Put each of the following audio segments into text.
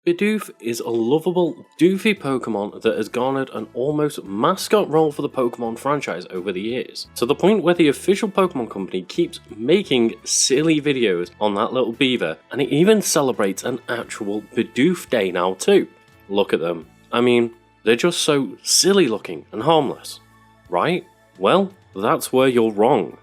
Bidoof is a lovable, doofy Pokemon that has garnered an almost mascot role for the Pokemon franchise over the years, to the point where the official Pokemon company keeps making silly videos on that little beaver, and it even celebrates an actual Bidoof Day now too. Look at them. I mean, they're just so silly looking and harmless, right? Well, that's where you're wrong.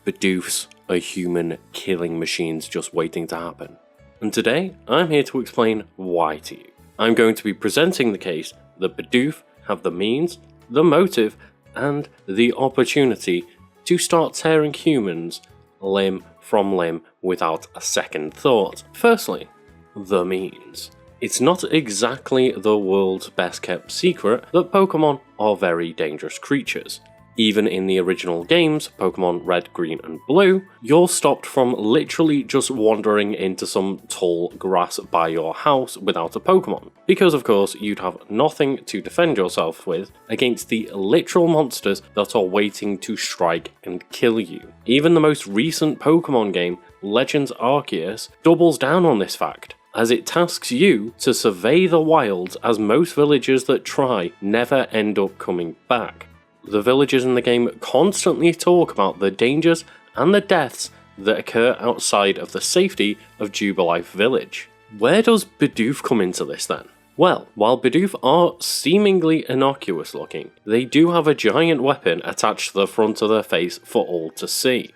Bidoofs are human killing machines just waiting to happen. And today, I'm here to explain why to you. I'm going to be presenting the case that Bidoof have the means, the motive, and the opportunity to start tearing humans limb from limb without a second thought. Firstly, the means. It's not exactly the world's best kept secret that Pokemon are very dangerous creatures. Even in the original games, Pokemon Red, Green and Blue, you're stopped from literally just wandering into some tall grass by your house without a Pokemon, because of course you'd have nothing to defend yourself with against the literal monsters that are waiting to strike and kill you. Even the most recent Pokemon game, Legends Arceus, doubles down on this fact, as it tasks you to survey the wilds, as most villagers that try never end up coming back. The villagers in the game constantly talk about the dangers and the deaths that occur outside of the safety of Jubilife Village. Where does Bidoof come into this then? Well, while Bidoof are seemingly innocuous looking, they do have a giant weapon attached to the front of their face for all to see.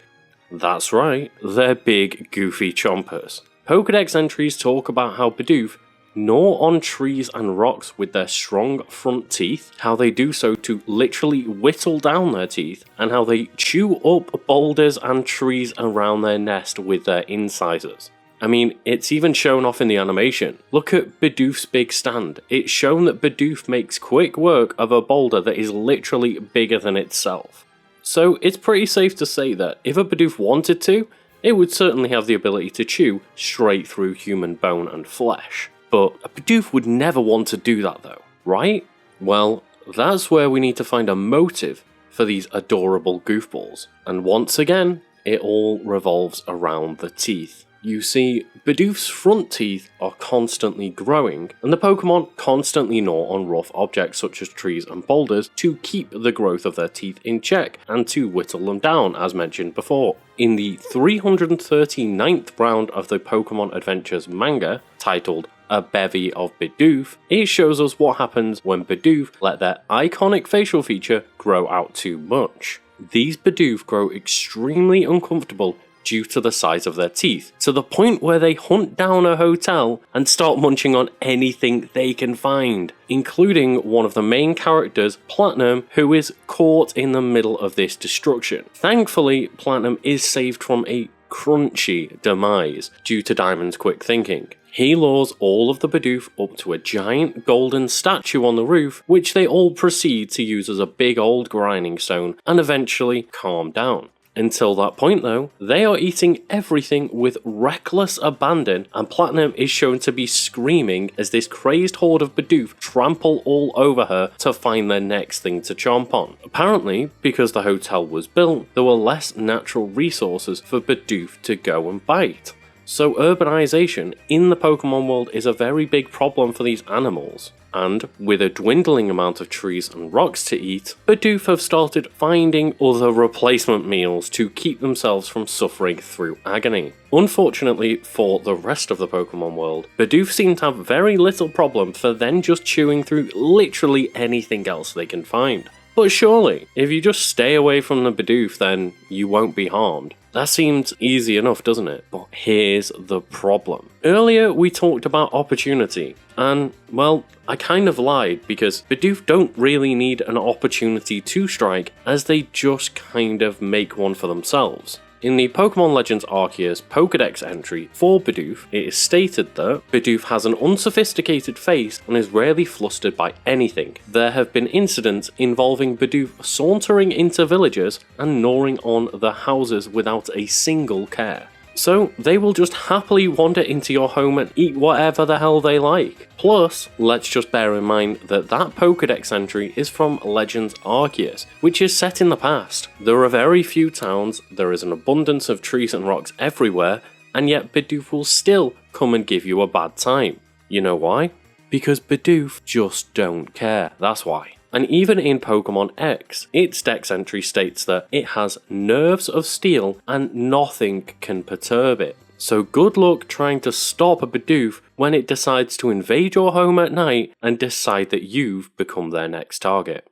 That's right, they're big goofy chompers. Pokédex entries talk about how Bidoof gnaw on trees and rocks with their strong front teeth, how they do so to literally whittle down their teeth, and how they chew up boulders and trees around their nest with their incisors. I mean, it's even shown off in the animation. Look at Bidoof's big stand. It's shown that Bidoof makes quick work of a boulder that is literally bigger than itself. So it's pretty safe to say that if a Bidoof wanted to, it would certainly have the ability to chew straight through human bone and flesh. But a Bidoof would never want to do that though, right? Well, that's where we need to find a motive for these adorable goofballs. And once again, it all revolves around the teeth. You see, Bidoof's front teeth are constantly growing, and the Pokemon constantly gnaw on rough objects such as trees and boulders to keep the growth of their teeth in check and to whittle them down, as mentioned before. In the 339th round of the Pokemon Adventures manga, titled A Bevy of Bidoof, it shows us what happens when Bidoof let their iconic facial feature grow out too much. These Bidoof grow extremely uncomfortable due to the size of their teeth, to the point where they hunt down a hotel and start munching on anything they can find, including one of the main characters, Platinum, who is caught in the middle of this destruction. Thankfully, Platinum is saved from a crunchy demise due to Diamond's quick thinking. He lures all of the Bidoof up to a giant golden statue on the roof, which they all proceed to use as a big old grinding stone and eventually calm down. Until that point though, they are eating everything with reckless abandon, and Platinum is shown to be screaming as this crazed horde of Bidoof trample all over her to find their next thing to chomp on. Apparently, because the hotel was built, there were less natural resources for Bidoof to go and bite. So urbanization in the Pokemon world is a very big problem for these animals. And with a dwindling amount of trees and rocks to eat, Bidoof have started finding other replacement meals to keep themselves from suffering through agony. Unfortunately for the rest of the Pokemon world, Bidoof seem to have very little problem for then just chewing through literally anything else they can find. But surely, if you just stay away from the Bidoof, then you won't be harmed. That seems easy enough, doesn't it? But here's the problem. Earlier we talked about opportunity, and well, I kind of lied, because Bidoof don't really need an opportunity to strike, as they just kind of make one for themselves. In the Pokemon Legends Arceus Pokédex entry for Bidoof, it is stated that Bidoof has an unsophisticated face and is rarely flustered by anything. There have been incidents involving Bidoof sauntering into villages and gnawing on the houses without a single care. So they will just happily wander into your home and eat whatever the hell they like. Plus, let's just bear in mind that that Pokédex entry is from Legends Arceus, which is set in the past. There are very few towns, there is an abundance of trees and rocks everywhere, and yet Bidoof will still come and give you a bad time. You know why? Because Bidoof just don't care, that's why. And even in Pokemon X, its dex entry states that it has nerves of steel and nothing can perturb it. So good luck trying to stop a Bidoof when it decides to invade your home at night and decide that you've become their next target.